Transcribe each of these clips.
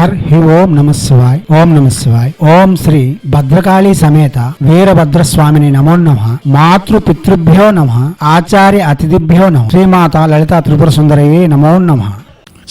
హి ఓం నమ శివాయ్. ఓం నమ శివాయ్. ఓం శ్రీ భద్రకాళీ సమేత వీరభద్రస్వామిని నమో నమః. మాతృ పితృభ్యో నమః. ఆచార్య అతిథిభ్యో నమః. శ్రీమాత లలితా త్రిపుర సుందరయే నమో నమః.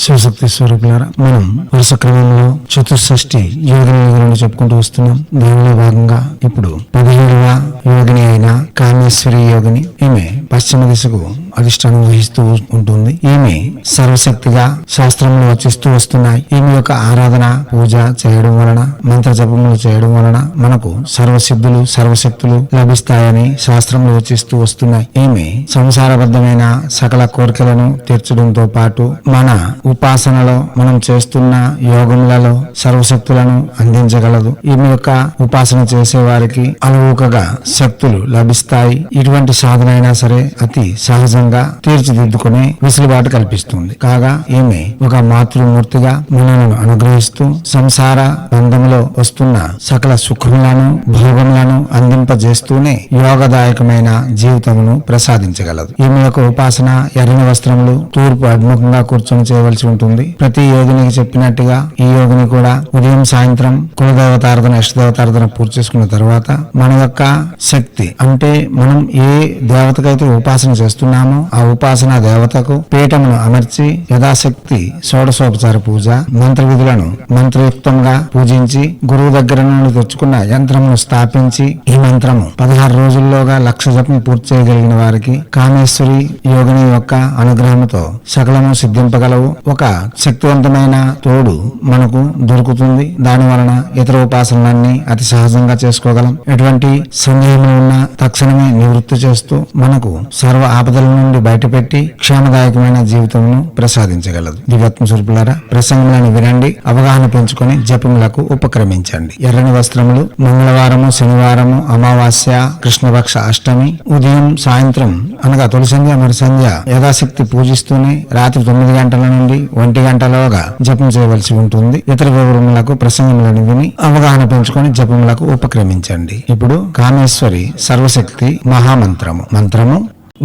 శివశక్తి స్వరూపులారా, మనం వరుస క్రమంలో చతుషష్ఠి యోగిని చెప్పుకుంటూ వస్తున్నాం. దానిలో భాగంగా ఇప్పుడు 17వ యోగిని అయిన కామేశ్వరి యోగిని. ఈమె పశ్చిమ దిశకు అధిష్టానం వహిస్తూ ఉంటుంది. ఈమె సర్వశక్తిగా శాస్త్రంలో వచ్చిస్తూ వస్తున్నాయి. ఈమె యొక్క ఆరాధన పూజ చేయడం వలన, మంత్ర జపములు చేయడం వలన మనకు సర్వసిద్ధులు సర్వశక్తులు లభిస్తాయని శాస్త్రంలో వచ్చిస్తూ వస్తున్నాయి. ఈమె సంసారబద్ధమైన సకల కోరికలను తీర్చడంతో పాటు మన ఉపాసనలో మనం చేస్తున్న యోగములలో సర్వశక్తులను అందించగలదు. ఈమె యొక్క ఉపాసన చేసే వారికి అలవోకగా శక్తులు లభిస్తాయి. ఇటువంటి సాధన అయినా సరే అతి సహజంగా తీర్చిదిద్దుకునే వెసులుబాటు కల్పిస్తుంది. కాగా ఈమె ఒక మాతృమూర్తిగా మనలను అనుగ్రహిస్తూ సంసార బంధంలో వస్తున్న సకల సుఖములను భోగములను అందింపజేస్తూనే యోగదాయకమైన జీవితమును ప్రసాదించగలదు. ఈమె యొక్క ఉపాసన ఎర్రని వస్త్రములు తూర్పు అభిముఖంగా కూర్చొని చేయవలసి ఉంటుంది. ప్రతి యోగినికి చెప్పినట్టుగా ఈ యోగిని కూడా ఉదయం సాయంత్రం కులదేవతార్థన ఇష్టదేవతార్థన పూర్తి చేసుకున్న తర్వాత మన యొక్క శక్తి అంటే మనం ఏ దేవతకైతే ఉపాసన చేస్తున్నామో ఆ ఉపాసన దేవతకు పీఠమును అమర్చి యథాశక్తి షోడశోపచార పూజ మంత్ర విధులను మంత్రయుక్తంగా పూజించి గురువు దగ్గర నుండి తెచ్చుకున్న యంత్రమును స్థాపించి ఈ మంత్రము 16 రోజుల్లోగా 1,00,000 జపం పూర్తి చేయగలిగిన వారికి కామేశ్వరి యోగిని యొక్క అనుగ్రహంతో సకలము సిద్ధింపగలవు. ఒక శక్తివంతమైన తోడు మనకు దొరుకుతుంది. దాని వలన ఇతర ఉపాసనలన్నీ అతి సహజంగా చేసుకోగలం. ఎటువంటి సందేహం ఉన్నా తక్షణమే నివృత్తి చేస్తూ మనకు సర్వ ఆపదల నుండి బయటపెట్టి క్షేమదాయకమైన జీవితమును ప్రసాదించగలదు. దివ్యాత్మ స్వరూపులారా, ప్రసంగములను వినండి, అవగాహన పెంచుకొని జపములకు ఉపక్రమించండి. ఎర్రని వస్త్రములు మంగళవారము, శనివారము, అమావాస్య, కృష్ణపక్ష అష్టమి ఉదయం సాయంత్రం అనగా తొలి సంధ్య మరి సంధ్య యథాశక్తి పూజిస్తూనే రాత్రి 9 గంటల నుండి 1 గంటలోగా జపం చేయవలసి ఉంటుంది. ఇతర వివరములకు ప్రసంగములను విని అవగాహన పెంచుకొని జపములకు ఉపక్రమించండి. ఇప్పుడు కామేశ్వరి సర్వశక్తి మహామంత్రము. మంత్రము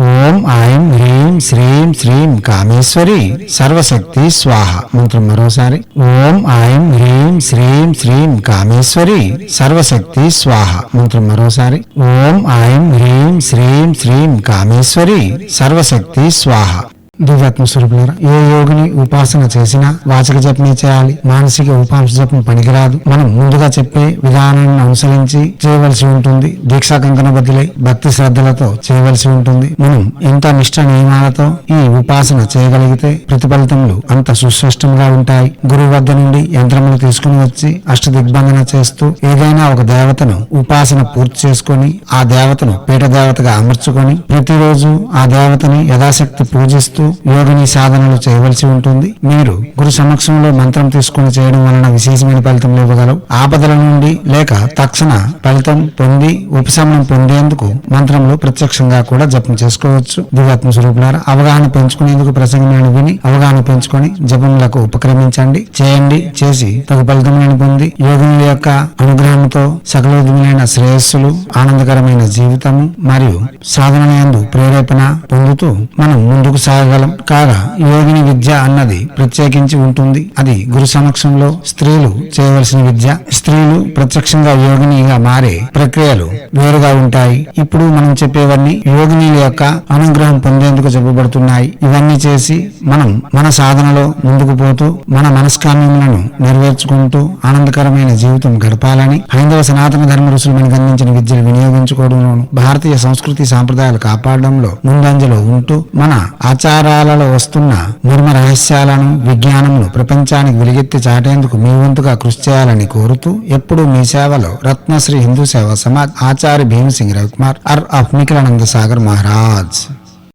ఓం ఐం హ్రీం శ్రీం శ్రీం కామేశ్వరి సర్వశక్తి స్వాహ. మంత్రం మరోసారి ఓం ఐం హ్రీం శ్రీం శ్రీం కామేశ్వరి సర్వశక్తి స్వాహ. మంత్రం మరోసారి ఓం ఐం హ్రీం శ్రీం శ్రీం కామేశ్వరి సర్వశక్తి స్వాహ. దివ్యాత్మ స్వరూపులారా, ఏ యోగిని ఉపాసన చేసినా వాచక జపమే చేయాలి. మానసిక ఉపాంశ జపం పనికిరాదు. మనం ముందుగా చెప్పే విధానాన్ని అనుసరించి చేయవలసి ఉంటుంది. దీక్షా కంకణ బదిలై భక్తి శ్రద్ధలతో చేయవలసి ఉంటుంది. మనం ఎంత నిష్ఠ నియమాలతో ఈ ఉపాసన చేయగలిగితే ప్రతిఫలితములు అంత సుస్పష్టంగా ఉంటాయి. గురువు వద్ద నుండి యంత్రములు తీసుకుని వచ్చి అష్ట దిగ్బంధన చేస్తూ ఏదైనా ఒక దేవతను ఉపాసన పూర్తి చేసుకొని ఆ దేవతను పీఠ దేవతగా అమర్చుకొని ప్రతిరోజు ఆ దేవతని యథాశక్తి పూజిస్తూ యోగిని సాధనలు చేయవలసి ఉంటుంది. మీరు గురు సమక్షంలో మంత్రం తీసుకుని చేయడం వలన విశేషమైన ఫలితం ఇవ్వగలవు. ఆపదల నుండి లేక తక్షణ ఫలితం పొంది ఉపశమనం పొందేందుకు మంత్రంలో ప్రత్యక్షంగా కూడా జపం చేసుకోవచ్చు. దివ్యాత్మ స్వరూపులారా, అవగాహన పెంచుకునేందుకు ప్రసంగములను విని అవగాహన పెంచుకొని జపములకు ఉపక్రమించండి. చేయండి. చేసి తగు ఫలితములను పొంది యోగిని యొక్క అనుగ్రహంతో సకలవిధములైన శ్రేయస్సులు, ఆనందకరమైన జీవితము మరియు సాధనలందు ప్రేరేపణ పొందుతూ మనం ముందుకు సాగ కాగా యోగిని విద్య అన్నది ప్రత్యేకించి ఉంటుంది. అది గురు సమక్షంలో స్త్రీలు చేయవలసిన విద్య. స్త్రీలు ప్రత్యక్షంగా యోగినిగా మారే ప్రక్రియలు వేరుగా ఉంటాయి. ఇప్పుడు మనం చెప్పేవన్నీ యోగినీల యొక్క అనుగ్రహం పొందేందుకు చెప్పబడుతున్నాయి. ఇవన్నీ చేసి మనం మన సాధనలో ముందుకు పోతూ మన మనస్కామ్యములను నెరవేర్చుకుంటూ ఆనందకరమైన జీవితం గడపాలని హైందవ సనాతన ధర్మ ఋషులు మనకు అందించిన విద్యను వినియోగించుకోవడంలోను భారతీయ సంస్కృతి సాంప్రదాయాలు కాపాడడంలో ముందంజలో ఉంటూ మన ఆచారాలలో వస్తున్న మర్మ రహస్యాలను విజ్ఞానమును ప్రపంచానికి వెలుగెత్తి చాటేందుకు మీ వంతుగా కృషి చేయాలని కోరుతూ ఎప్పుడూ మీ సేవలో రత్నశ్రీ హిందూ సేవా సమాజ్ ఆచార్య భీమసింగ్ రవికుమార్ ఆఫ్ నిఖిలానంద సాగర్ మహారాజ్.